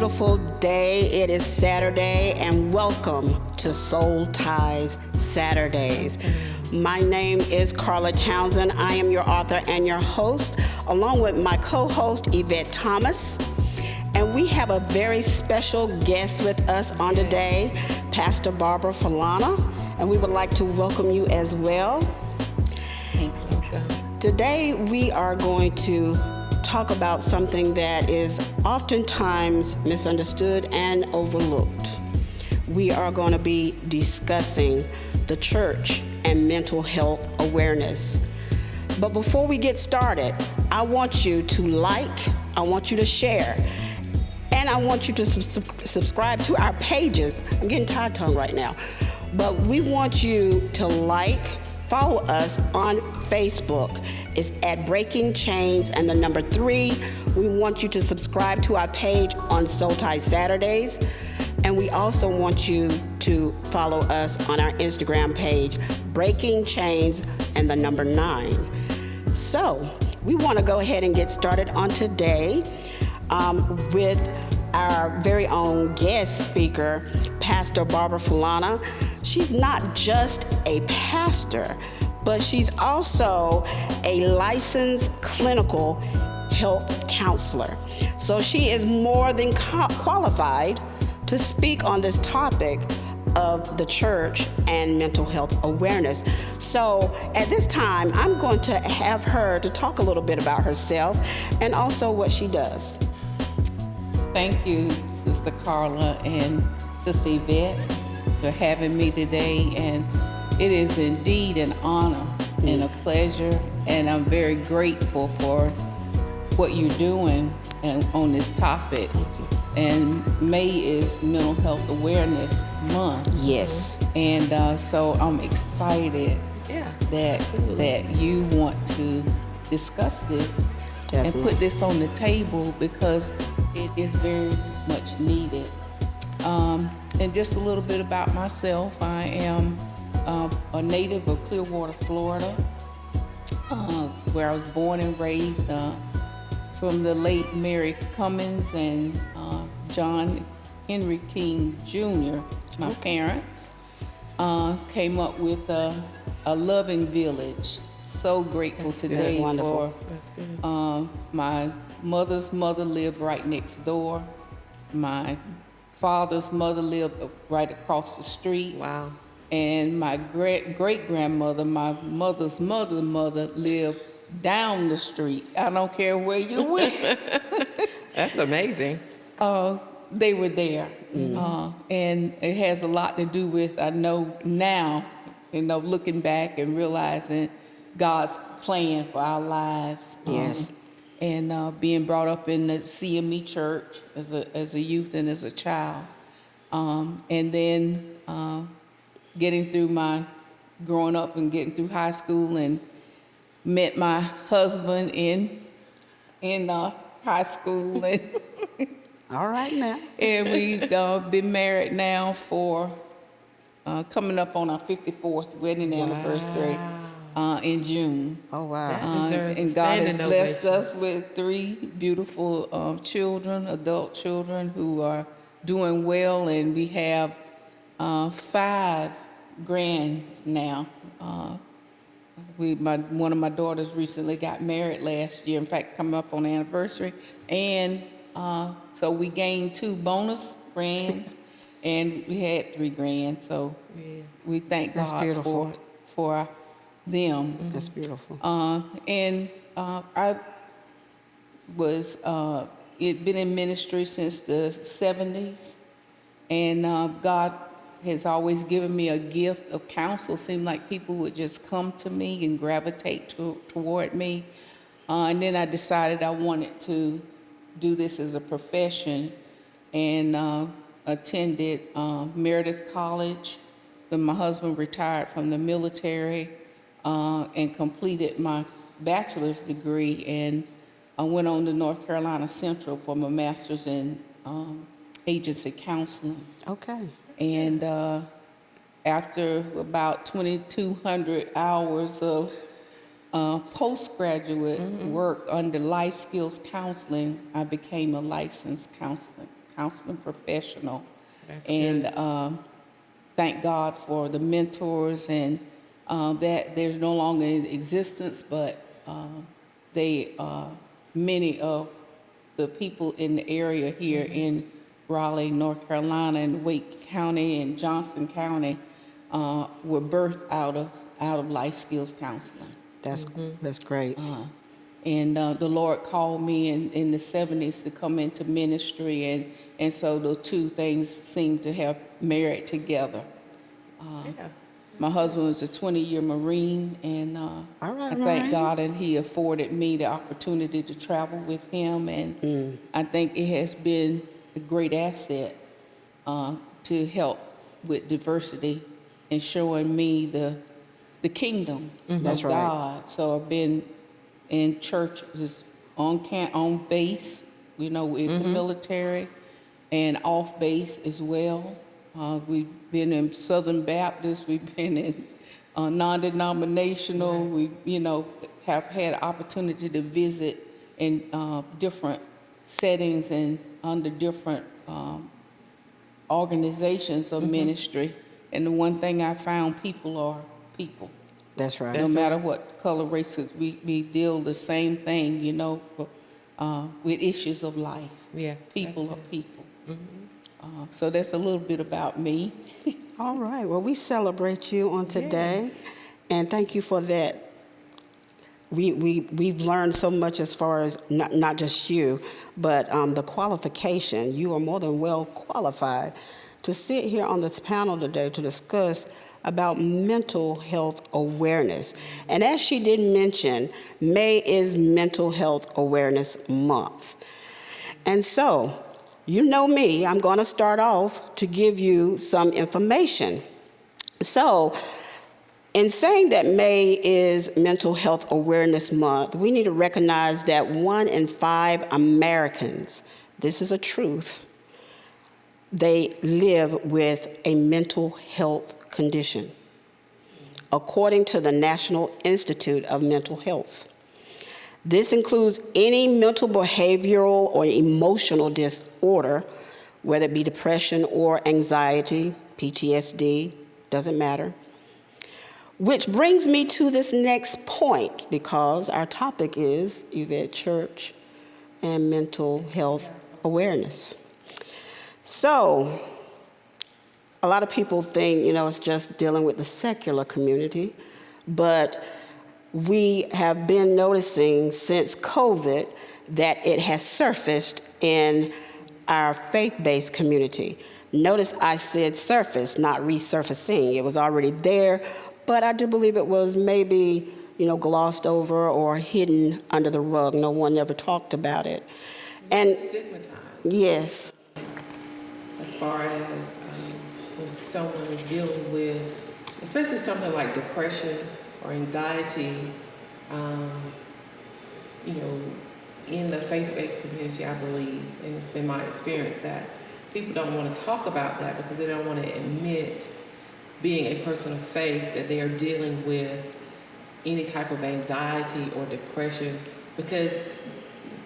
beautiful day. It is Saturday, and welcome to Soul Ties Saturdays. My name is Carla Townsend. I am your author and your host, along with my co-host, Yvette Thomas. And we have a very special guest with us on today, Pastor Barbara Falana, and we would like to welcome you as well. Thank you. Today, we are going to talk about something that is oftentimes misunderstood and overlooked. We are going to be discussing the church and mental health awareness. But before we get started, I want you to like, I want you to share, and I want you to subscribe to our pages. I'm getting tired-tongued right now. But we want you to follow us on Facebook. It's at Breaking Chains and the number 3. We want you to subscribe to our page on Soul Ties Saturdays. And we also want you to follow us on our Instagram page, Breaking Chains and the number 9. So we want to go ahead and get started on today with our very own guest speaker, Pastor Barbara Falana. She's not just a pastor, but she's also a licensed clinical health counselor. So she is more than qualified to speak on this topic of the church and mental health awareness. So at this time, I'm going to have her to talk a little bit about herself and also what she does. Thank you, Sister Carla and Sister Yvette, for having me today. And it is indeed an honor and a pleasure, and I'm very grateful for what you're doing and on this topic. And May is Mental Health Awareness Month. Yes. And so I'm excited that you want to discuss this. Definitely. And put this on the table because it is very much needed. And just a little bit about myself. I am a native of Clearwater, Florida, where I was born and raised from the late Mary Cummins and John Henry King Jr., my parents. Came up with a loving village. So grateful today for my mother's mother lived right next door. My father's mother lived right across the street. Wow. And my great-grandmother, my mother's mother lived down the street. I don't care where you went. That's amazing. They were there. And it has a lot to do with, I know now, looking back and realizing God's plan for our lives. Yes. And being brought up in the CME church as a youth and as a child. And then getting through growing up and getting through high school, and met my husband in high school. And All right now. and we've been married now for coming up on our 54th wedding anniversary in June. Oh, wow. And God has blessed us with 3 beautiful children, adult children who are doing well, and we have 5 grands now. One of my daughters recently got married last year, in fact, coming up on the anniversary, and so we gained 2 bonus grands, and we had 3 grands. So we thank God for them. That's beautiful. And I was been in ministry since the 70s, and God has always given me a gift of counsel. Seemed like people would just come to me and gravitate toward me. And then I decided I wanted to do this as a profession, and attended Meredith College when my husband retired from the military, and completed my bachelor's degree, and I went on to North Carolina Central for my master's in agency counseling. Okay. And after about 2,200 hours of postgraduate work under life skills counseling, I became a licensed counseling professional. That's And good. thank God for the mentors and that there's no longer in existence, but they many of the people in the area here in Raleigh, North Carolina, and Wake County and Johnson County were birthed out of life skills counseling. That's great. And the Lord called me in the 70s to come into ministry, and so the two things seem to have married together. Yeah. My husband was a 20-year Marine, and All right, I thank Mariah. God, and he afforded me the opportunity to travel with him, and I think it has been a great asset to help with diversity and showing me the kingdom That's of right. God. So I've been in churches on base, with the military, and off base as well. We've been in Southern Baptist, we've been in non-denominational, we, have had opportunity to visit in different settings and under different organizations of ministry. And the one thing I found, people are people. That's right. No That's matter what color, race, we deal the same thing, with issues of life. Yeah. People that's are good. people. So that's a little bit about me. All right. Well, we celebrate you on today, Yes. and thank you for that. We've learned so much as far as not just you, but the qualification. You are more than well qualified to sit here on this panel today to discuss about mental health awareness. And as she did mention, May is Mental Health Awareness Month. And so, you know me, I'm going to start off to give you some information. So, in saying that May is Mental Health Awareness Month, we need to recognize that 1 in 5 Americans, this is a truth, they live with a mental health condition, according to the National Institute of Mental Health. This includes any mental, behavioral, or emotional disorder, whether it be depression or anxiety, PTSD, doesn't matter. Which brings me to this next point, because our topic is Yvette Church and mental health awareness. So, a lot of people think, it's just dealing with the secular community, but we have been noticing since COVID that it has surfaced in our faith-based community. Notice I said surface, not resurfacing. It was already there, but I do believe it was maybe, glossed over or hidden under the rug. No one ever talked about it. And Stigmatized. yes, As far as when someone is dealing with, especially something like depression or anxiety, in the faith-based community, I believe, and it's been my experience that people don't want to talk about that because they don't want to admit, being a person of faith, that they are dealing with any type of anxiety or depression, because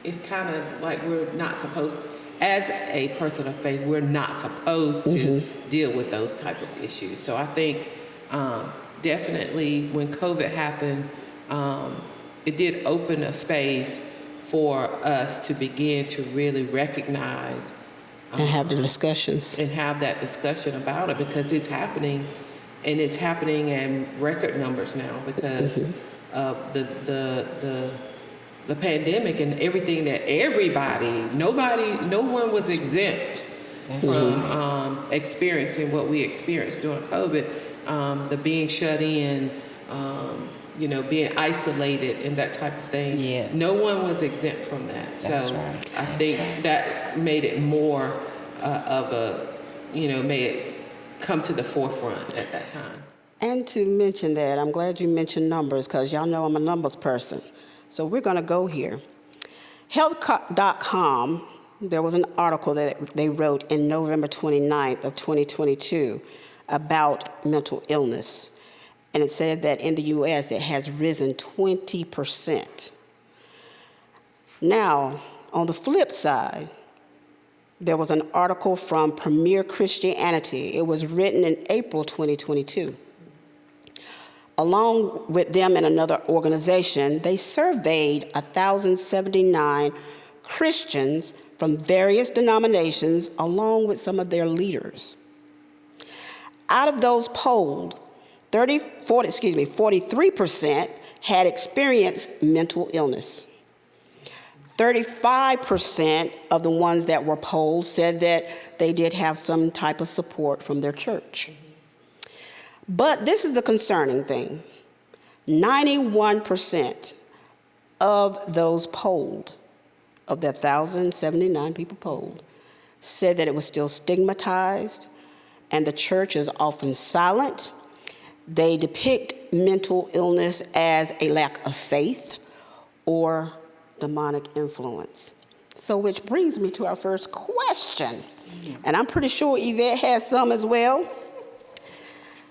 it's kind of like we're not supposed, as a person of faith, we're not supposed to deal with those type of issues. So I think definitely when COVID happened, it did open a space for us to begin to really recognize and have the discussions. and have that discussion about it, because it's happening, and it's happening in record numbers now because of the pandemic and everything that no one was exempt from experiencing what we experienced during COVID, the being shut in, being isolated and that type of thing. Yes. No one was exempt from that. That's So right. I think that made it more of a, made it come to the forefront at that time. And to mention that, I'm glad you mentioned numbers, because y'all know I'm a numbers person. So we're going to go here. Health.com, there was an article that they wrote in November 29th of 2022 about mental illness. And it said that in the U.S. it has risen 20%. Now, on the flip side, There was an article from Premier Christianity. It was written in April 2022. Along with them and another organization, they surveyed 1,079 Christians from various denominations along with some of their leaders. Out of those polled, 43% had experienced mental illness. 35% of the ones that were polled said that they did have some type of support from their church. But this is the concerning thing. 91% of those polled, of the 1,079 people polled, said that it was still stigmatized, and the church is often silent. They depict mental illness as a lack of faith or demonic influence. So which brings me to our first question. And I'm pretty sure Yvette has some as well.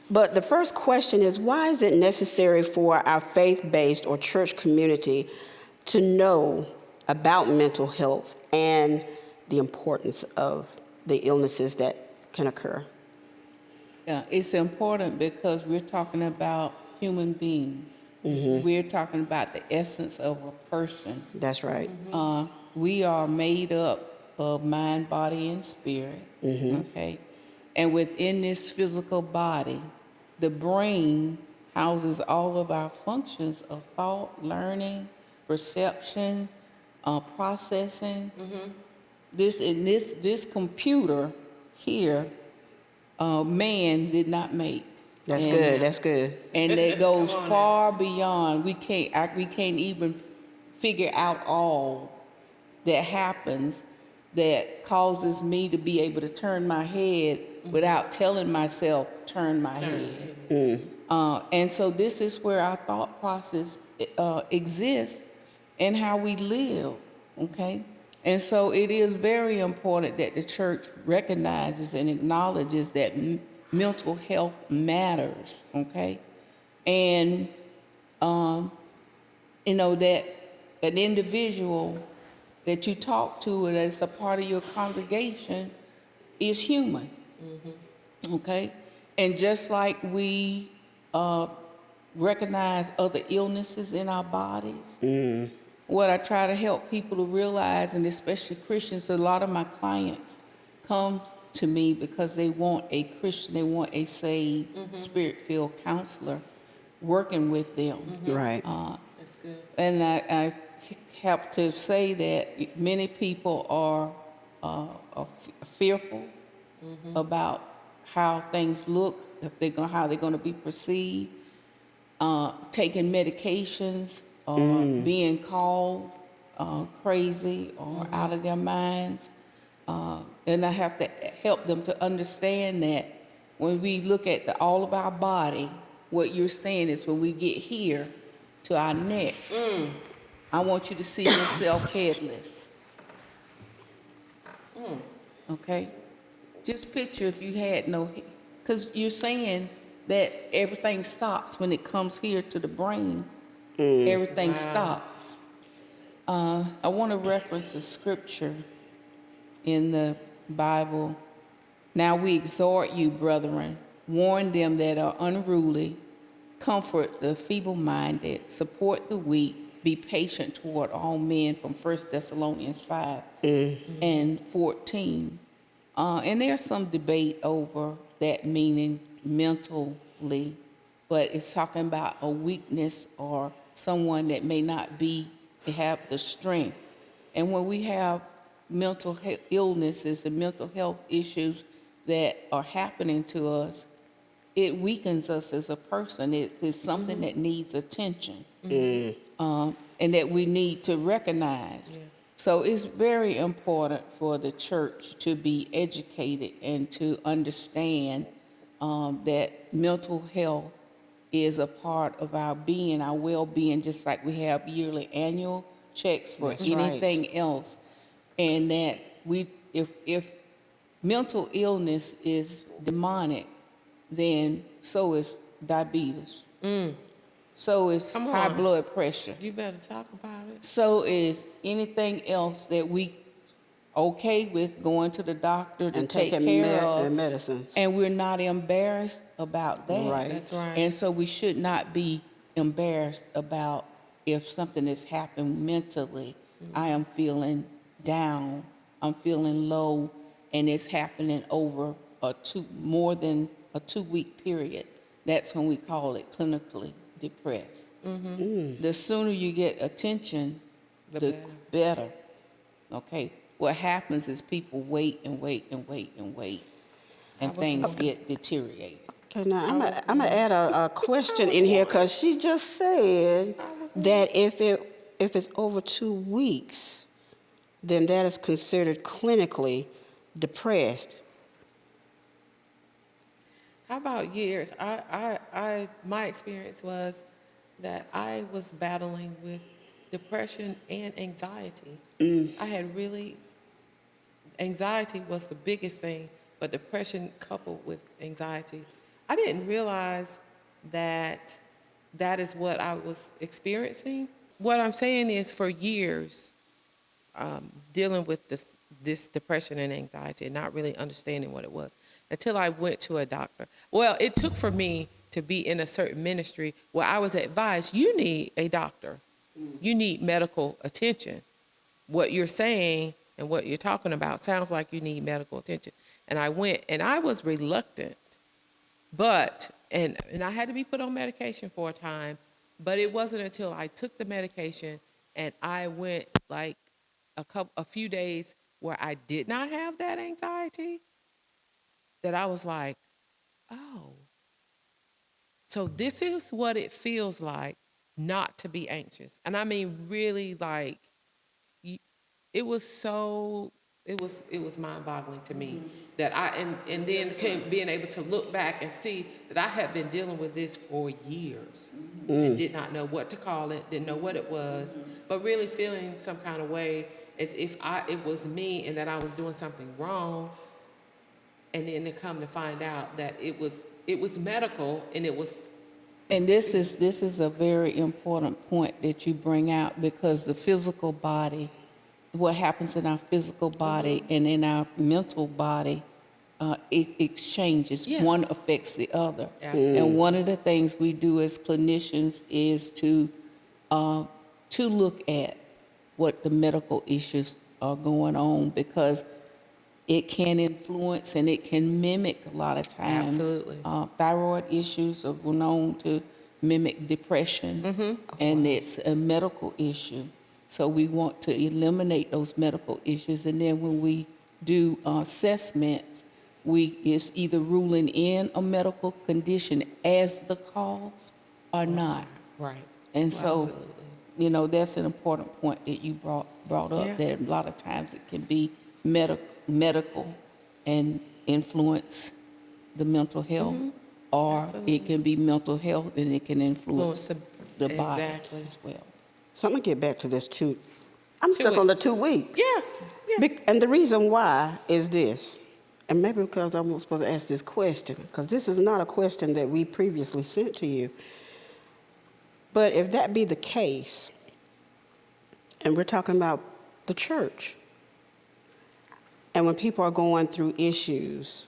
But the first question is, why is it necessary for our faith-based or church community to know about mental health and the importance of the illnesses that can occur? Yeah, it's important because we're talking about human beings. Mm-hmm. We're talking about the essence of a person. That's right. We are made up of mind, body, and spirit. Mm-hmm. Okay, and within this physical body, the brain houses all of our functions of thought, learning, perception, processing. This computer here, man did not make. That's And- good. That's good. And that goes Come on far beyond. We can't even figure out all that happens that causes me to be able to turn my head without telling myself, turn my head. And so this is where our thought process exists and how we live, okay? And so it is very important that the church recognizes and acknowledges that mental health matters, okay? And, that an individual that you talk to and that's a part of your congregation is human, okay? And just like we recognize other illnesses in our bodies, what I try to help people to realize, and especially Christians, a lot of my clients come to me because they want a Christian, they want a saved, spirit-filled counselor working with them. Right. That's good. And I have to say that many people are fearful about how things look, how they're going to be perceived, taking medications, or being called crazy or out of their minds. And I have to help them to understand that when we look at all of our body, what you're saying is when we get here to our neck, I want you to see yourself headless. Okay? Just picture if you had no, because you're saying that everything stops when it comes here to the brain. Everything stops. I want to reference a scripture in the Bible. Now we exhort you, brethren, warn them that are unruly, comfort the feeble-minded, support the weak, be patient toward all men, from 1 Thessalonians 5 and 14. And there's some debate over that meaning mentally, but it's talking about a weakness or someone that may not have the strength. And when we have mental illnesses and mental health issues that are happening to us, it weakens us as a person. It's something that needs attention, and that we need to recognize. Yeah. So it's very important for the church to be educated and to understand that mental health is a part of our being, our well-being, just like we have yearly annual checks for That's anything else. And that if mental illness is demonic, then so is diabetes. So is Come high on. blood pressure. You better talk about it. So is anything else that we okay with going to the doctor to And take taking care of, medicines. and we're not embarrassed about that. Right. That's right. And so we should not be embarrassed about if something has happened mentally. I am feeling down, I'm feeling low, and it's happening over more than a 2-week period. That's when we call it clinically depressed. The sooner you get attention, the better. Okay. What happens is people wait and wait and wait and wait, and things get deteriorated. Okay, now I'm gonna add a question in here because she just said that if it's over 2 weeks, then that is considered clinically depressed. How about years? My experience was that I was battling with depression and anxiety. I had anxiety was the biggest thing, but depression coupled with anxiety. I didn't realize that that is what I was experiencing. What I'm saying is for years, dealing with this depression and anxiety and not really understanding what it was until I went to a doctor. Well, it took for me to be in a certain ministry where I was advised, you need a doctor. You need medical attention. What you're saying and what you're talking about sounds like you need medical attention. And I went, and I was reluctant, and I had to be put on medication for a time, but it wasn't until I took the medication and I went like a few days where I did not have that anxiety that I was like, oh, so this is what it feels like not to be anxious. And I mean, really, like, it was mind-boggling to me that and then being able to look back and see that I had been dealing with this for years and did not know what to call it, didn't know what it was, but really feeling some kind of way as if it was me and that I was doing something wrong. And then to come to find out that it was medical, and it was. And this is a very important point that you bring out, because the physical body, what happens in our physical body and in our mental body, it exchanges. Yeah. One affects the other. Absolutely. And one of the things we do as clinicians is to look at what the medical issues are going on, because it can influence and it can mimic a lot of times. Absolutely. Thyroid issues are known to mimic depression, and it's a medical issue. So we want to eliminate those medical issues, and then when we do assessments, it's either ruling in a medical condition as the cause or not. Right. And so, Absolutely. that's an important point that you brought up, Yeah. that a lot of times it can be medical and influence the mental health, or Absolutely. it can be mental health and it can influence the body Exactly. as well. So I'm gonna get back to this too. I'm stuck 2 on the 2 weeks. Yeah. And the reason why is this, and maybe because I'm supposed to ask this question, because this is not a question that we previously sent to you. But if that be the case, and we're talking about the church, and when people are going through issues,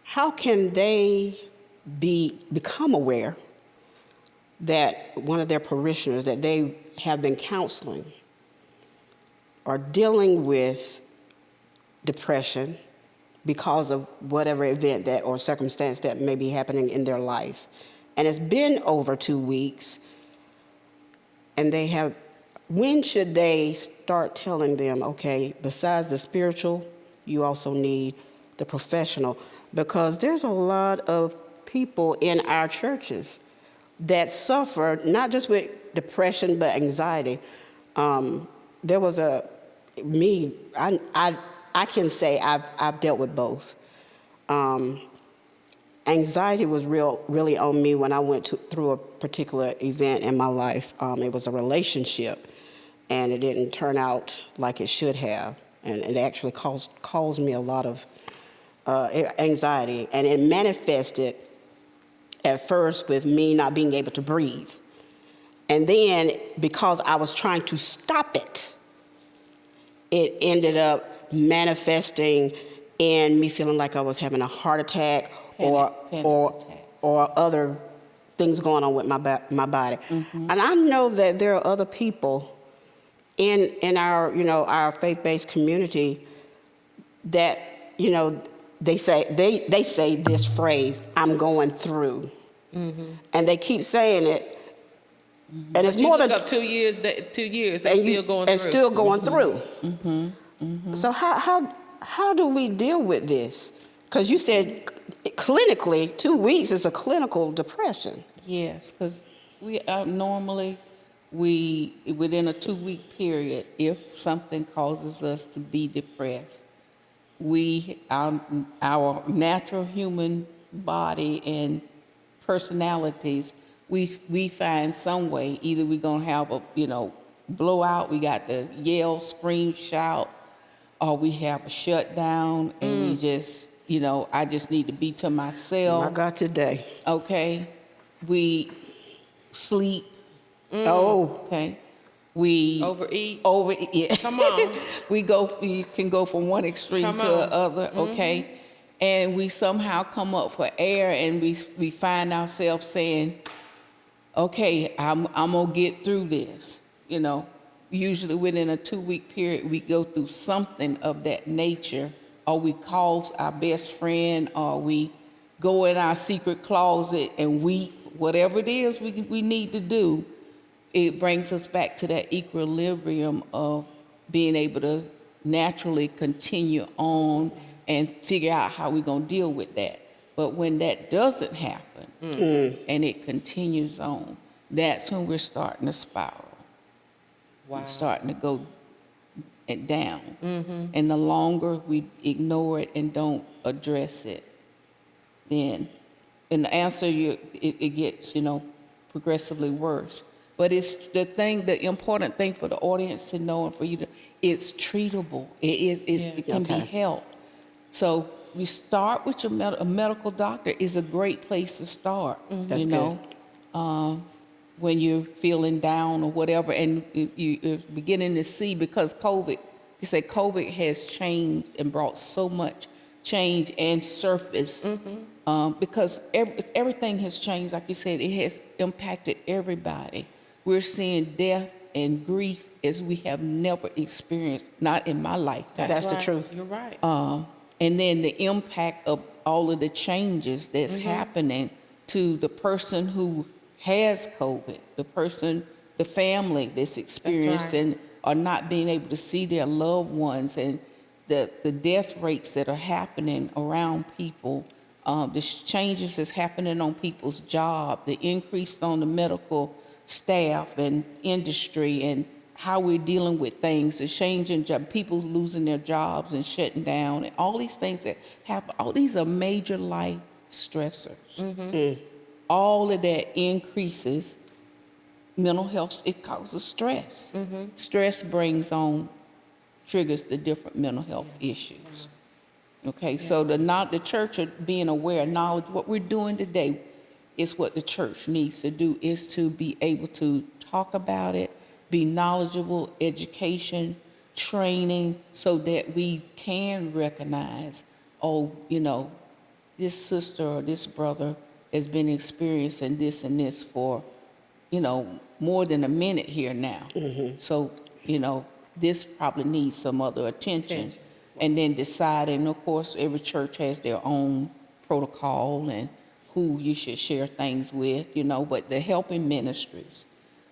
how can they become aware that one of their parishioners that they have been counseling are dealing with depression because of whatever event that or circumstance that may be happening in their life, and it's been over 2 weeks, and when should they start telling them, okay, besides the spiritual, you also need the professional? Because there's a lot of people in our churches that suffer not just with depression but anxiety. There was I can say I've dealt with both. Anxiety was really on me when I went through a particular event in my life. It was a relationship, and it didn't turn out like it should have, and it actually caused me a lot of anxiety, and it manifested at first with me not being able to breathe, and then because I was trying to stop it, it ended up manifesting in me feeling like I was having a heart attack Panic or attacks. other things going on with my body. Mm-hmm. And I know that there are other people in our, our faith-based community that, they say this phrase, I'm going through. And they keep saying it. And But it's you more look than up 2 years, they're and still going and through. still going through. Mm-hmm. So how do we deal with this? Because you said clinically 2 weeks is a clinical depression. Yes, because we normally within a 2-week period, if something causes us to be depressed, our natural human body and personalities, we find some way. Either we're gonna have a blowout, we got to yell, scream, shout, or we have a shutdown, and we just I just need to be to My myself. God, today. Okay, we sleep. Oh, Okay, we Overeat. over yeah. Come on. We can go from one extreme Come to on. the other. Okay, and we somehow come up for air, and we find ourselves saying, okay, I'm gonna get through this. Usually within a 2-week period, we go through something of that nature, or we call our best friend, or we go in our secret closet and weep. Whatever it is we need to do, it brings us back to that equilibrium of being able to naturally continue on and figure out how we're going to deal with that. But when that doesn't happen and it continues on, that's when we're starting to spiral. Wow. We're starting to go down. And the longer we ignore it and don't address it, then in the answer, it gets, progressively worse. But it's the important thing for the audience to know, and for you to, it's treatable. It can be Okay. helped. So we start with a medical doctor is a great place to start. That's When you're feeling down or whatever, and you're beginning to see, because COVID, you say COVID has changed and brought so much change and surface. Because everything has changed. Like you said, it has impacted everybody. We're seeing death and grief as we have never experienced, not in my lifetime. That's the right. truth. You're right. And then the impact of all of the changes that's happening to the person who has COVID, the family that's experiencing or not being able to see their loved ones, and the death rates that are happening around people, the changes that's happening on people's job, the increase on the medical staff and industry, and how we're dealing with things, the changing job, people losing their jobs and shutting down, and all these things that happen. All these are major life stressors. All of that increases mental health. It causes stress. Stress triggers the different mental health issues. Okay, so the church being aware, knowledge, what we're doing today is what the church needs to do, is to be able to talk about it, be knowledgeable, education, training, so that we can recognize, this sister or this brother has been experiencing this and this for, more than a minute here now. So, this probably needs some other attention. And then deciding, of course, every church has their own protocol and who you should share things with, but the helping ministries,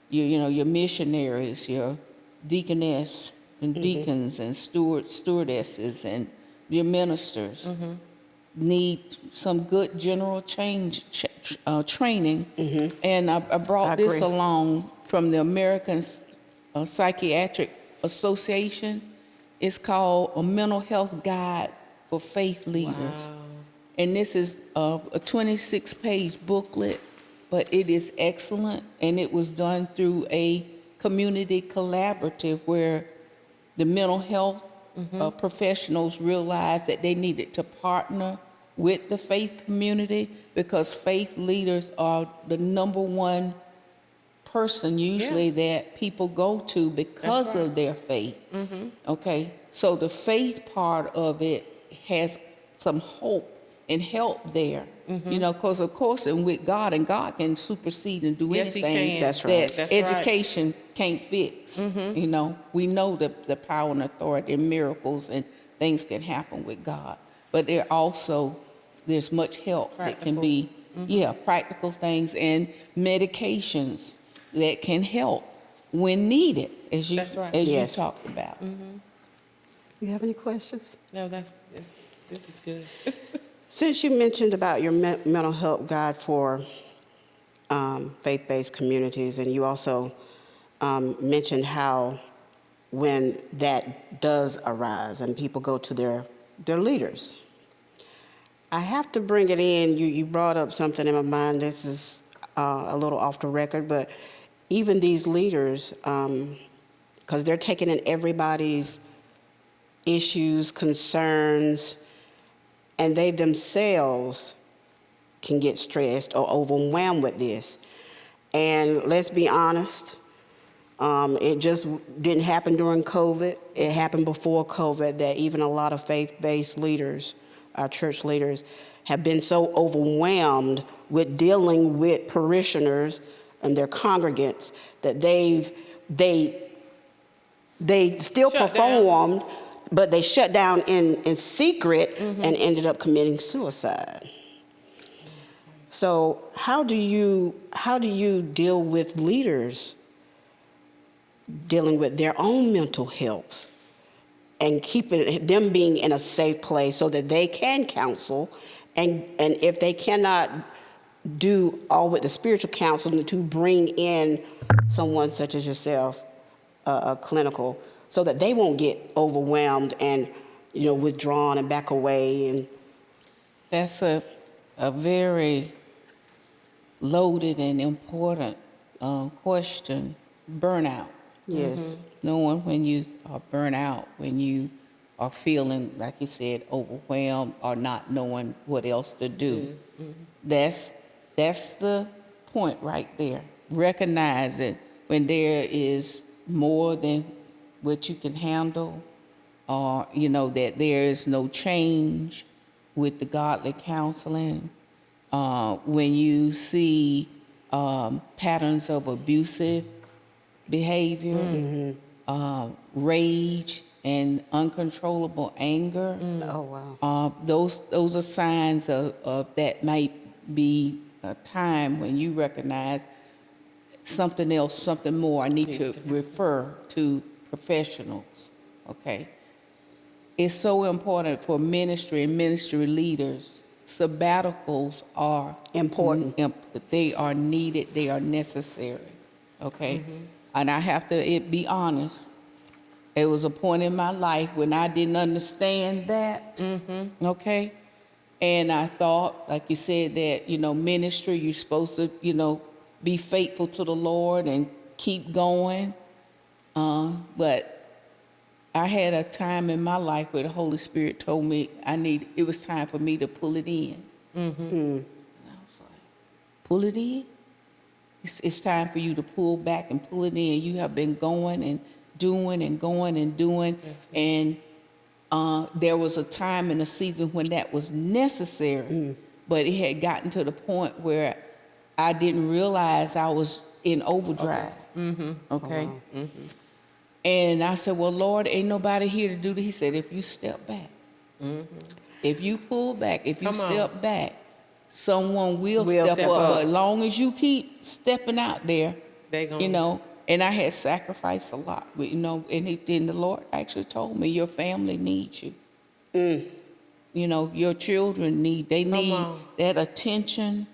your missionaries, your deaconess and deacons and stewardesses and your ministers need some good general training. And I brought I this agree. along from the American Psychiatric Association. It's called A Mental Health Guide for Faith Leaders. Wow. And this is a 26-page booklet, but it is excellent, and it was done through a community collaborative where the mental health professionals realized that they needed to partner with the faith community, because faith leaders are the number one person usually that people go to because That's right. of their faith. Okay, so the faith part of it has some hope and help there. You know, because of course, and with God, and God can supersede and do Yes, He anything can. That's right. that That's right. education can't fix. You know, we know the power and authority and miracles and things can happen with God, but there's much help that can Practical. be, practical things and medications that can help when needed, as you That's right. as you Yes. talked about. You have any questions? No, this is good. Since you mentioned about your mental health guide for faith-based communities, and you also mentioned how when that does arise and people go to their leaders, I have to bring it in. You brought up something in my mind. This is a little off the record, but even these leaders, because they're taking in everybody's issues, concerns, and they themselves can get stressed or overwhelmed with this. And let's be honest, it just didn't happen during COVID. It happened before COVID, that even a lot of faith-based leaders, our church leaders, have been so overwhelmed with dealing with parishioners and their congregants that they still Shut down. performed, but they shut down in secret and ended up committing suicide. So how do you deal with leaders dealing with their own mental health and keeping them being in a safe place so that they can counsel, and if they cannot do all with the spiritual counseling, to bring in someone such as yourself, a clinical, so that they won't get overwhelmed and withdrawn and back away. And That's a very loaded and important question. Burnout. yes, Knowing when you are burnt out, when you are feeling, like you said, overwhelmed or not knowing what else to do. That's the point right there. Recognizing when there is more than what you can handle, or that there is no change with the godly counseling. When you see patterns of abusive behavior, rage, and uncontrollable anger. oh wow, Those are signs of that might be a time when you recognize something else, something more. I need to refer to professionals. Okay, it's so important for ministry and ministry leaders. Sabbaticals are important. They are needed. They are necessary. Okay, and I have to be honest. It was a point in my life when I didn't understand that. Okay, and I thought, like you said, that ministry, you're supposed to be faithful to the Lord and keep going. But I had a time in my life where the Holy Spirit told me it was time for me to pull it in. And I was like, pull it in? It's time for you to pull back and pull it in. You have been going and doing and going and doing. That's right. And there was a time in a season when that was necessary, but it had gotten to the point where I didn't realize I was in overdrive. Okay. Wow. And I said, well, Lord, ain't nobody here to do this. He said, if you step back, if you pull back, if you Come on. step back, someone will Will step step up. up. But as long as you keep stepping out there, They gonna, and I had sacrificed a lot, and the Lord actually told me, your family needs you. Your children need on. that attention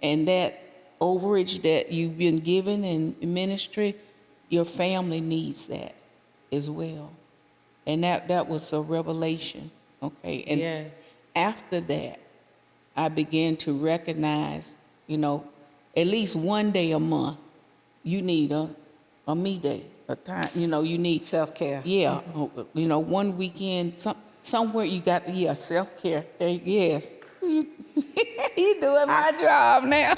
and that overage that you've been given in ministry. Your family needs that as well. And that was a revelation, okay? And yes. after that, I began to recognize, at least one day a month, you need a me day, a time, you need, Self-care. one weekend, somewhere you got, self-care, yes. You doing my job now.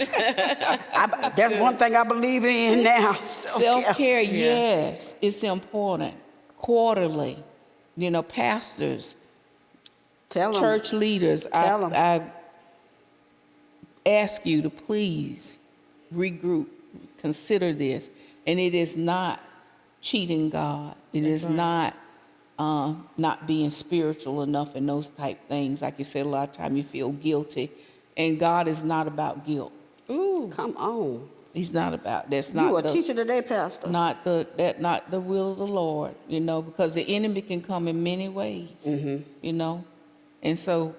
That's one thing I believe in now. Self-care, Yeah. yes, it's important. Quarterly, pastors, Tell them. church leaders, Tell 'em. I ask you to please regroup, consider this. And it is not cheating God. It That's is right. not being spiritual enough and those type things. Like you said, a lot of time you feel guilty. And God is not about guilt. Ooh. Come on. He's not about, that's You not a teacher today, Pastor. not the will of the Lord, because the enemy can come in many ways, and so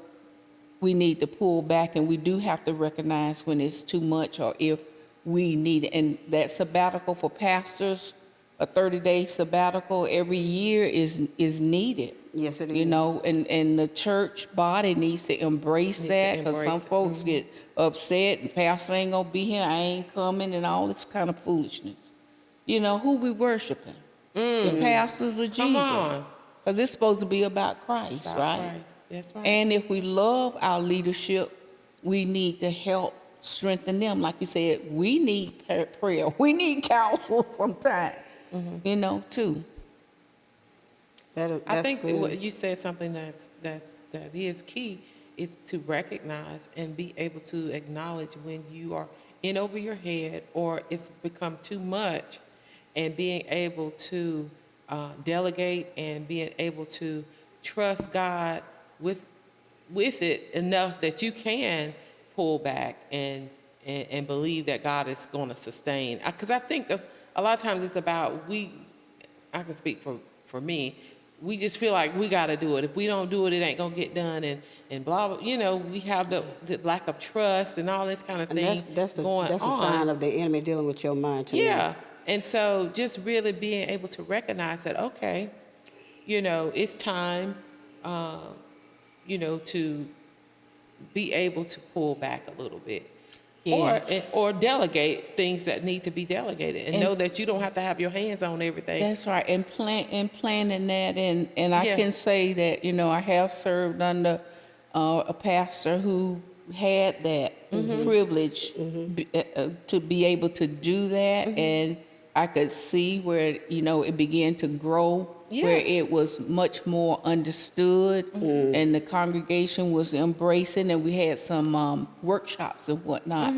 we need to pull back, and we do have to recognize when it's too much or if we need it. And that sabbatical for pastors, a 30-day sabbatical every year is needed. Yes, it is. And the church body needs to embrace Needs to that, because some embrace it. folks get upset and pastor ain't gonna be here, I ain't coming, and all this kind of foolishness. Who we worshiping? The pastors of Come Jesus. on. Because it's supposed to be about Christ, About right? Christ. That's right. And if we love our leadership, we need to help strengthen them. Like you said, we need prayer. We need counsel sometimes, too. That's I think good. what you said something that is key is to recognize and be able to acknowledge when you are in over your head or it's become too much, and being able to delegate and being able to trust God with it enough that you can pull back and believe that God is going to sustain. Because I think a lot of times it's about I can speak for me. We just feel like we got to do it. If we don't do it, it ain't going to get done, and blah, blah. We have the lack of trust and all this kind of And thing that's going a on. sign of the enemy dealing with your mind tonight. Yeah. And so just really being able to recognize that, okay, it's time, to be able to pull back a little bit. Yes. Or delegate things that need to be delegated, and know that you don't have to have your hands on everything. That's right, and planning that, and I Yeah. can say that I have served under a pastor who had that privilege to be able to do that, and I could see where it began to grow, Yeah. where it was much more understood, and the congregation was embracing, and we had some workshops and whatnot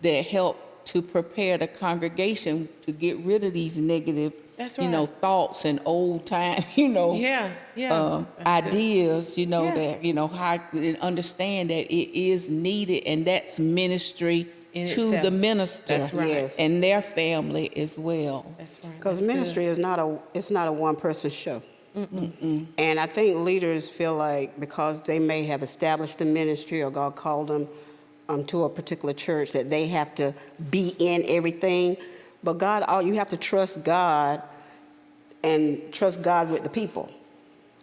that helped to prepare the congregation to get rid of these negative, That's right. thoughts and old time, Yeah. That's good. ideas, Yeah. that, how and understand that it is needed, and that's ministry In to itself. the minister That's right. Yes. and their family as well. That's right. Because That's good. ministry is not a one-person show. And I think leaders feel like because they may have established a ministry or God called them to a particular church that they have to be in everything. But you have to trust God and trust God with the people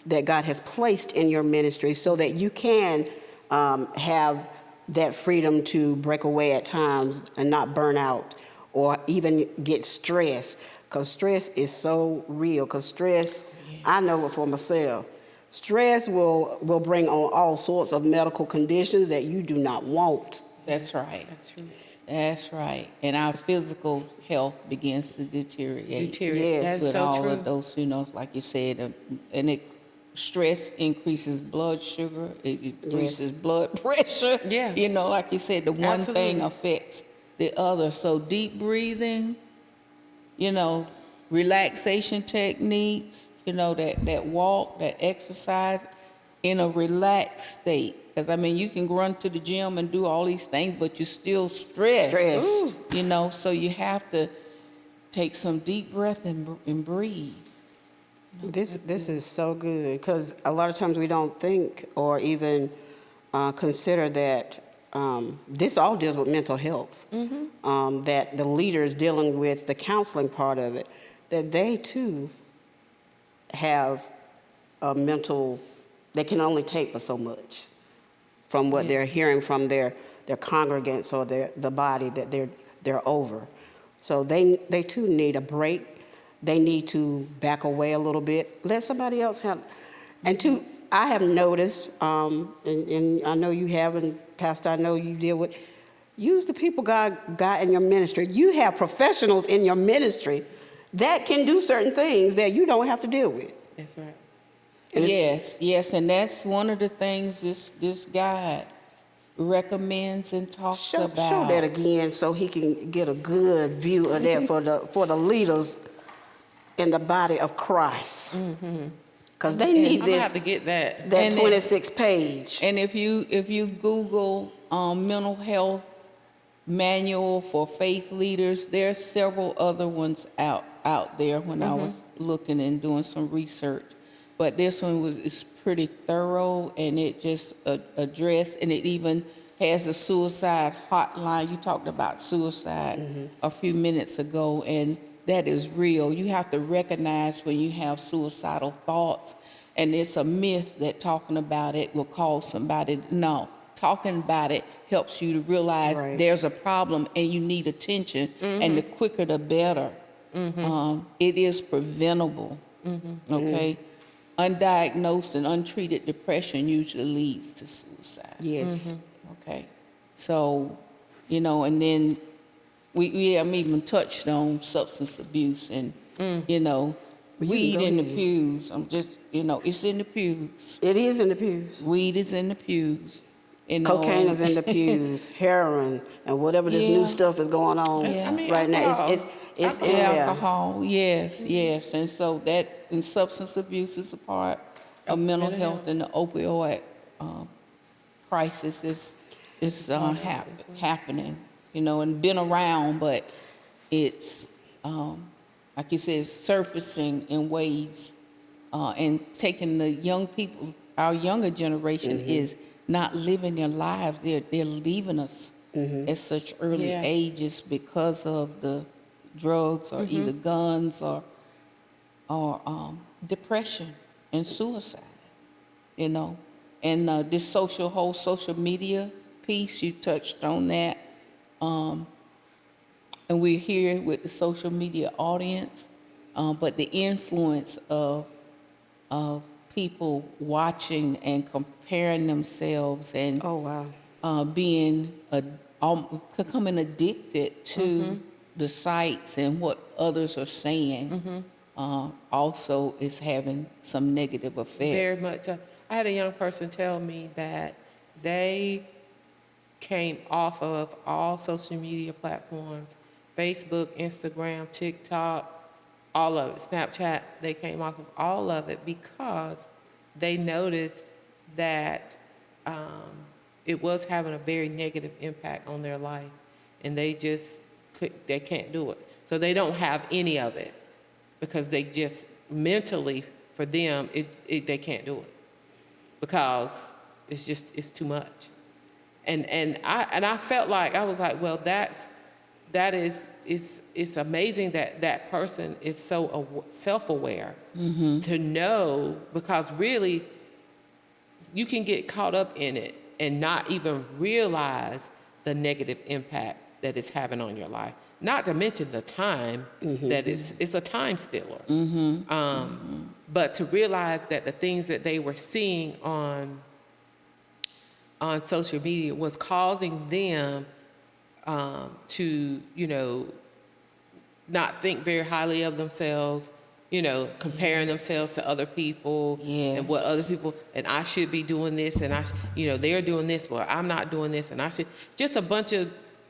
that God has placed in your ministry so that you can have that freedom to break away at times and not burn out or even get stressed. Because stress is so real. Because stress, I know it for myself. Stress will bring on all sorts of medical conditions that you do not want. That's right. That's true. That's right. And our physical health begins to deteriorate. Yes. That's With so all true. of those, like you said, and stress increases blood sugar, it increases blood pressure. Yeah. Like you said, the one thing Absolutely. affects the other. So deep breathing, relaxation techniques, that walk, that exercise in a relaxed state. Because, you can run to the gym and do all these things, but you're still stressed. Stressed. So you have to take some deep breath and breathe. This is so good because a lot of times we don't think or even consider that this all deals with mental health. That the leaders dealing with the counseling part of it, that they too have a mental. They can only take but so much from what they're hearing from their congregants or the body that they're over. So they too need a break. They need to back away a little bit, let somebody else handle. And I have noticed, and I know you have, and Pastor, I know you deal with, use the people God got in your ministry. You have professionals in your ministry that can do certain things that you don't have to deal with. That's right. And Yes, and that's one of the things this guide recommends and talks show about. that again so he can get a good view of that for the leaders in the body of Christ. Because they need I'm gonna have this, to get that. that And 26 page. And if you Google mental health manual for faith leaders, there's several other ones out there when I was looking and doing some research. But this one is pretty thorough, and it just addressed, and it even has a suicide hotline. You talked about suicide a few minutes ago, and that is real. You have to recognize when you have suicidal thoughts, and it's a myth that talking about it will cause somebody. No, talking about it helps you to realize Right. there's a problem and you need attention, and the quicker the better. It is preventable. Okay. Undiagnosed and untreated depression usually leads to suicide. Yes. Okay. So, and then we haven't even touched on substance abuse and, Well, you can weed go in the ahead. pews. I'm just, it's in the pews. It is in the pews. Weed is in the pews. Cocaine is in the pews, heroin, and whatever this Yeah. new stuff is going on Yeah. I mean, right now. alcohol. It's in there. Alcohol, yes. And so and substance abuse is a part of mental health, and the opioid crisis is happening, and been around, but it's, like you said, surfacing in ways, and taking the young people, our younger generation is not living their lives. They're leaving us at such early Yeah. ages because of the drugs or either guns or depression and suicide, and this whole social media piece, you touched on that, and we're here with the social media audience, but the influence of people watching and comparing themselves and Oh, wow. becoming addicted to the sites and what others are saying, also is having some negative effect. Very much so. I had a young person tell me that they came off of all social media platforms, Facebook, Instagram, TikTok, all of it, Snapchat. They came off of all of it because they noticed that it was having a very negative impact on their life, and they can't do it. So they don't have any of it because they just mentally, for them, they can't do it because it's too much. And I felt like, I was like, well, it's amazing that person is so self-aware to know, because really you can get caught up in it and not even realize the negative impact that it's having on your life. Not to mention the time that it's a time stealer. But to realize that the things that they were seeing on social media was causing them to, not think very highly of themselves, comparing themselves to other people and what other people, and I should be doing this, and they're doing this, well, I'm not doing this, and I should, just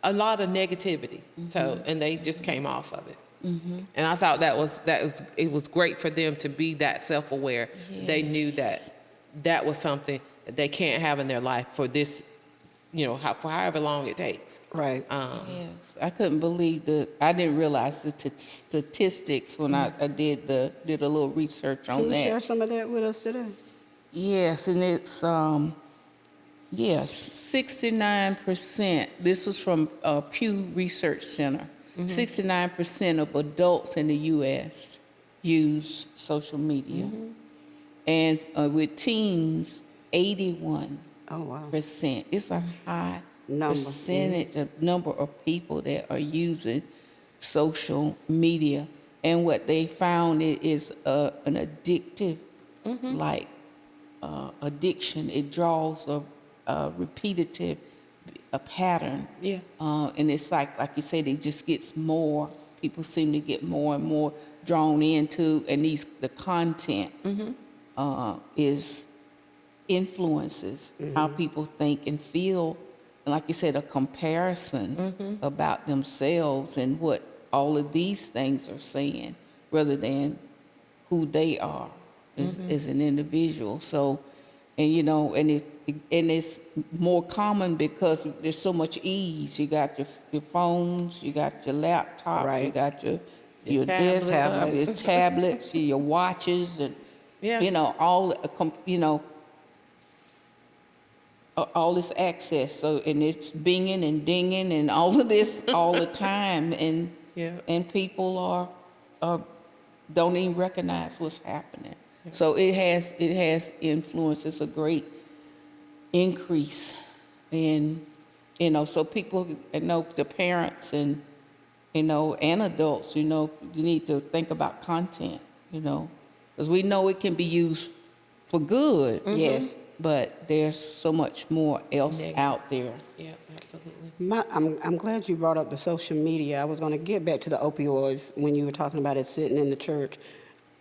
a lot of negativity. So, and they just came off of it. And I thought it was great for them to be that self-aware. They knew that was something that they can't have in their life for this, for however long it takes. Right. Yes, I couldn't believe I didn't realize the statistics when I did a little research on Can you that. share some of that with us today? Yes, and it's 69%. This was from Pew Research Center. 69% of adults in the U.S. use social media, and with teens, 81%. Oh, wow. It's a high percentage of number of people that are using social media, and what they found is an addictive like addiction. It draws a repetitive a pattern. Yeah. And it's like you said, it just gets more. People seem to get more and more drawn into, and the content is influences how people think and feel. And like you said, a comparison about themselves and what all of these things are saying, rather than who they are as an individual. So, and it's more common because there's so much ease. You got your phones, you got your laptops, you Right. got your tablets. desktop, your tablets, your watches, and Yeah. all this access. So, and it's binging and dinging and all of this all the time, and Yeah. people are don't even recognize what's happening. So it has influenced. It's a great increase in, so people, the parents and, and adults, you need to think about content, because we know it can be used for good. Yes. But there's so much more else Negative. out there. Yeah, absolutely. I'm glad you brought up the social media. I was going to get back to the opioids when you were talking about it sitting in the church,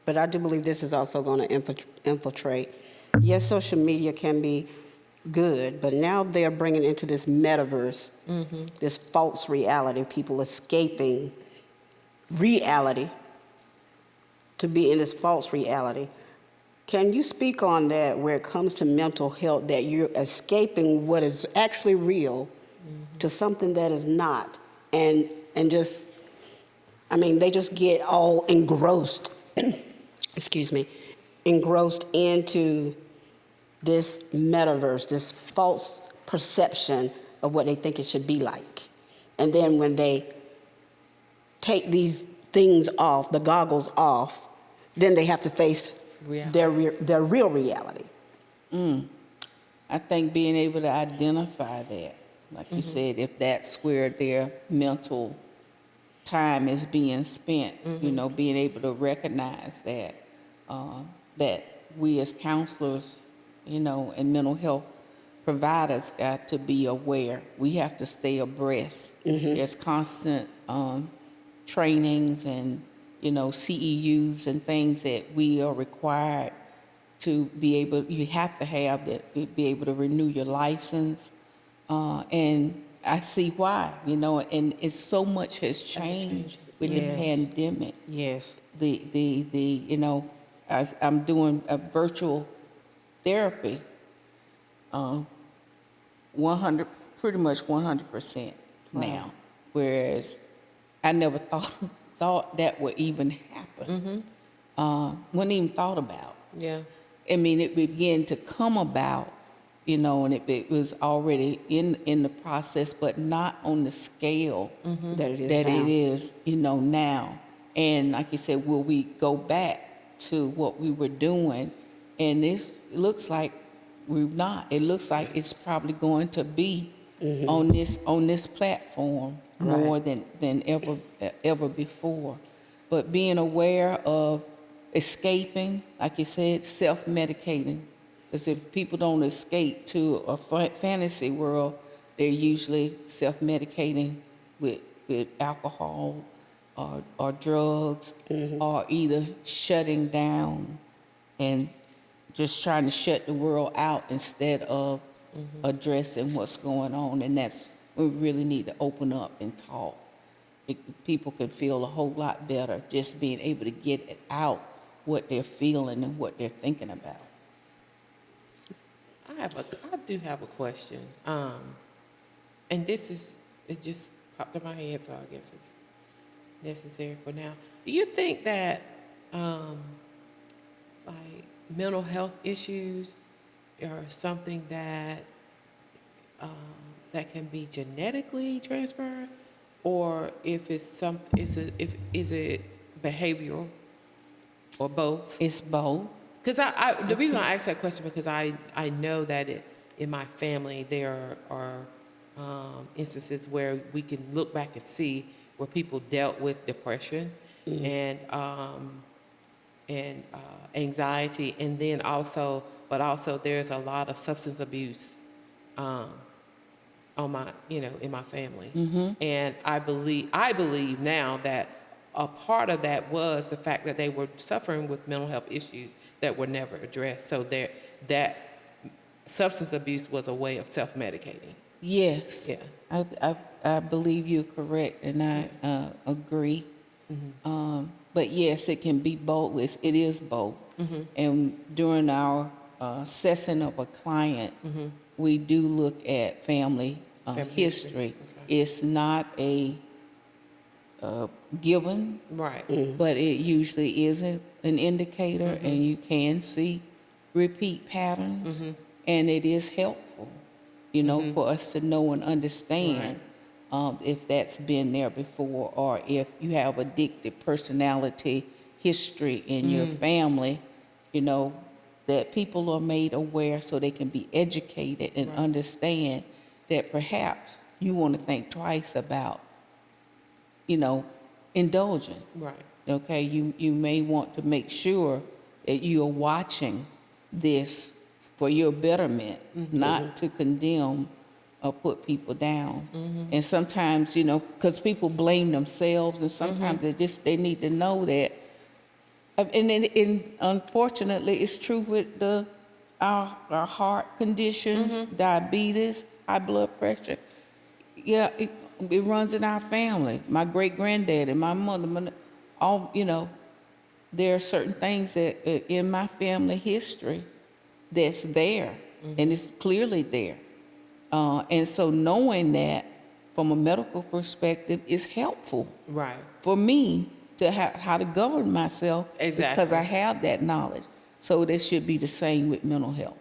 but I do believe this is also going to infiltrate. Yes, social media can be good, but now they're bringing into this metaverse, this false reality, people escaping reality to be in this false reality. Can you speak on that where it comes to mental health, that you're escaping what is actually real to something that is not, and just, they just get all engrossed, excuse me, engrossed into this metaverse, this false perception of what they think it should be like. And then when they take these things off, the goggles off, then they have to face their real reality. I think being able to identify that, like you said, if that's where their mental time is being spent, being able to recognize that, that we as counselors, and mental health providers got to be aware. We have to stay abreast. There's constant trainings and, CEUs and things that we are required to be able, you have to have that, to be able to renew your license. And I see why, and it's so much has changed with the Yes. pandemic. Yes. I'm doing a virtual therapy, 100, pretty much 100% now, whereas I never thought that would even happen. Wasn't even thought about. Yeah. It began to come about, and it was already in the process, but not on the scale That it is that now. it is, now. And like you said, will we go back to what we were doing? And it looks like we've not. It looks like it's probably going to be on this platform more than ever before. But being aware of escaping, like you said, self-medicating. Because if people don't escape to a fantasy world, they're usually self-medicating with alcohol or drugs, or either shutting down and just trying to shut the world out instead of addressing what's going on. And that's when we really need to open up and talk. People can feel a whole lot better just being able to get it out, what they're feeling and what they're thinking about. I do have a question. And it just popped in my head, so I guess it's necessary for now. Do you think that, like, mental health issues are something that that can be genetically transferred, or if it's is it behavioral, or both? It's both. Because the reason I ask that question because I know that in my family there are instances where we can look back and see where people dealt with depression and anxiety, and then also but also there's a lot of substance abuse on my, in my family. And I believe now that a part of that was the fact that they were suffering with mental health issues that were never addressed. So that substance abuse was a way of self-medicating. Yes. Yeah. I believe you're correct, and I agree. But yes, it can be both. It is both. And during our assessing of a client, we do look at family Family history. Okay. It's not a given, Right. but it usually is an indicator, and you can see repeat patterns, and it is helpful, for us to know and understand if that's been there before, or if you have addictive personality history in your family, that people are made aware so they can be educated and understand that perhaps you want to think twice about, indulging. Right. Okay, you may want to make sure that you are watching this for your betterment, not to condemn or put people down. And sometimes, because people blame themselves, and sometimes they need to know that. And unfortunately, it's true with our heart conditions, diabetes, high blood pressure. Yeah, it runs in our family. My great granddad and my mother, all there are certain things that in my family history that's there, and it's clearly there. And so knowing that from a medical perspective is helpful Right. for me to have how to govern myself, Exactly. because I have that knowledge. So that should be the same with mental health,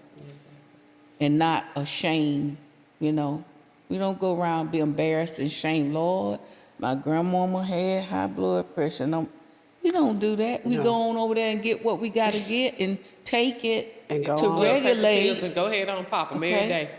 and not a shame. We don't go around be embarrassed and shame. Lord, my grandmama had high blood pressure. No, we don't do that. We No. go on over there and get what we got to get and take it And go to on. Blood pressure regulate. pills and go ahead on pop them every day.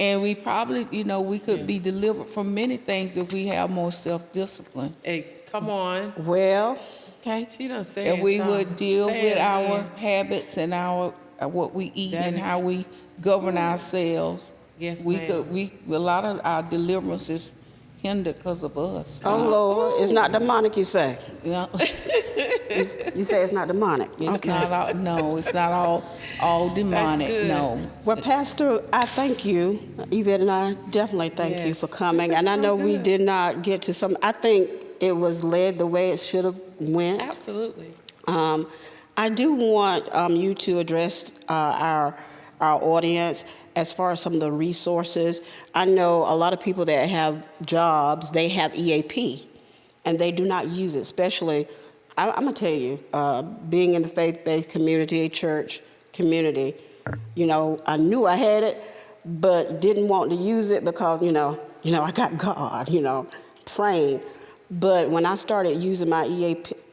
And we probably, we could be delivered from many things if we have more self-discipline. Hey, come on. Well, Okay? She done said If we something. would deal Say with it our again. habits and our what we eat That and is- how we govern ourselves, Yes, we ma'am. could a lot of our deliverance is hindered because of us. oh Lord, it's not demonic, you say? You know, You say it's not demonic? it's Okay. not all, no, it's not all demonic. good. No. Well, Pastor, I thank you. Yvette and I definitely thank you Yes. for coming. This is And I so know we good. did not get to some. I think it was led the way it should have went. Absolutely. I do want you to address our audience as far as some of the resources. I know a lot of people that have jobs, they have EAP, and they do not use it. Especially, I'm gonna tell you, being in the faith-based community, church community, I knew I had it, but didn't want to use it because I got God, praying. But when I started using my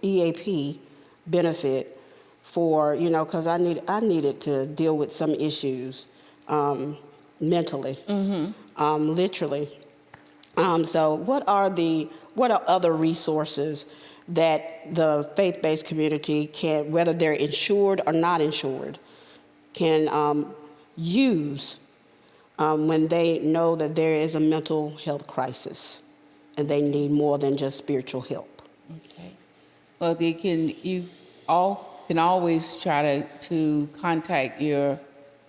EAP benefit for, because I needed to deal with some issues mentally, literally. So what are other resources that the faith-based community can, whether they're insured or not insured, can use when they know that there is a mental health crisis and they need more than just spiritual help? Okay. Well, you all can always try to contact your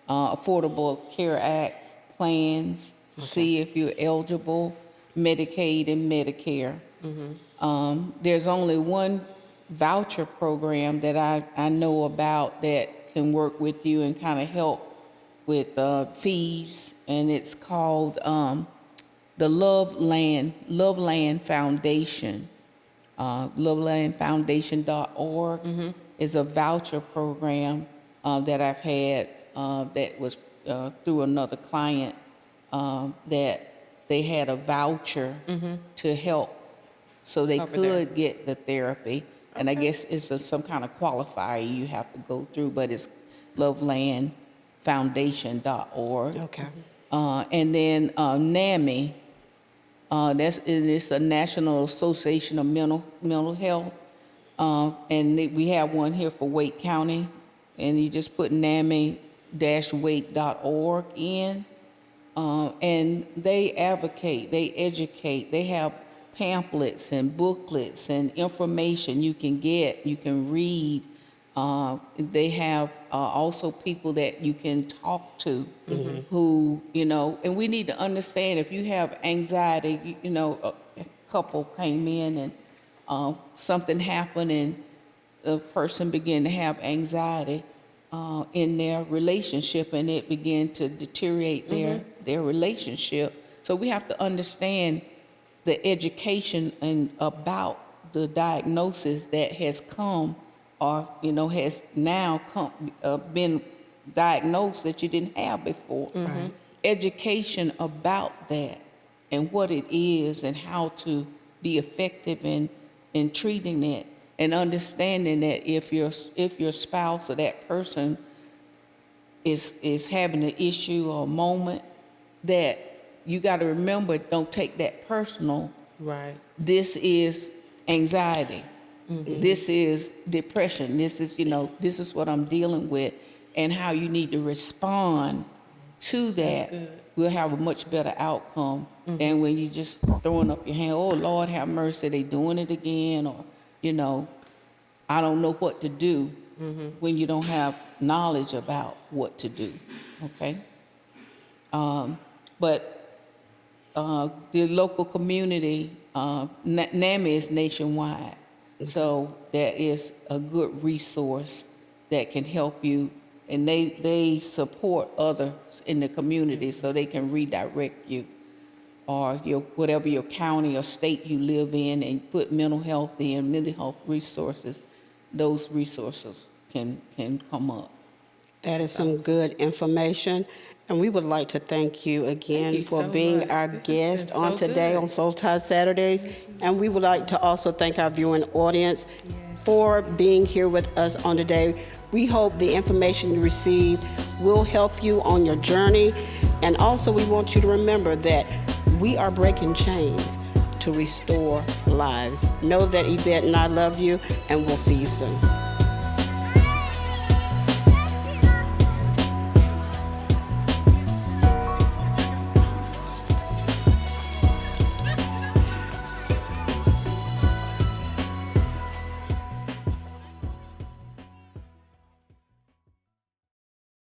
Affordable Care Act plans to see if you're eligible, Medicaid and Medicare. There's only one voucher program that I know about that can work with you and kind of help with fees, and it's called the Loveland Foundation. Lovelandfoundation.org is a voucher program that I've had that was through another client that they had a voucher to help so they Over could there. get the therapy. And I guess it's some kind of qualifier you have to go through, but it's lovelandfoundation.org. Okay. And then NAMI, it's a National Association of Mental Health, and we have one here for Wake County, and you just put NAMI wake.org in, and they advocate, they educate, they have pamphlets and booklets and information you can get, you can read. They have also people that you can talk to who, and we need to understand if you have anxiety, a couple came in and something happened and the person began to have anxiety in their relationship, and it began to deteriorate their relationship. So we have to understand the education and about the diagnosis that has come or has now been diagnosed that you didn't have before. Right. Education about that and what it is and how to be effective in treating it, and understanding that if your spouse or that person is having an issue or a moment, that you got to remember, don't take that personal. Right. This is anxiety. This is depression. This is this is what I'm dealing with, and how you need to respond to that. That's good. We'll have a much better outcome than when you just throwing up your hand. Oh Lord, have mercy, they doing it again, or I don't know what to do when you don't have knowledge about what to do. Okay. But the local community, NAMI is nationwide. So that is a good resource that can help you, and they support others in the community so they can redirect you, or whatever your county or state you live in, and put mental health resources. Those resources can come up. That is some good information. And we would like to thank you again for being our guest on today on Soul Tie Saturdays. And we would like to also thank our viewing audience for being here with us on today. We hope the information you received will help you on your journey. And also we want you to remember that we are breaking chains to restore lives. Know that Yvette and I love you, and we'll see you soon.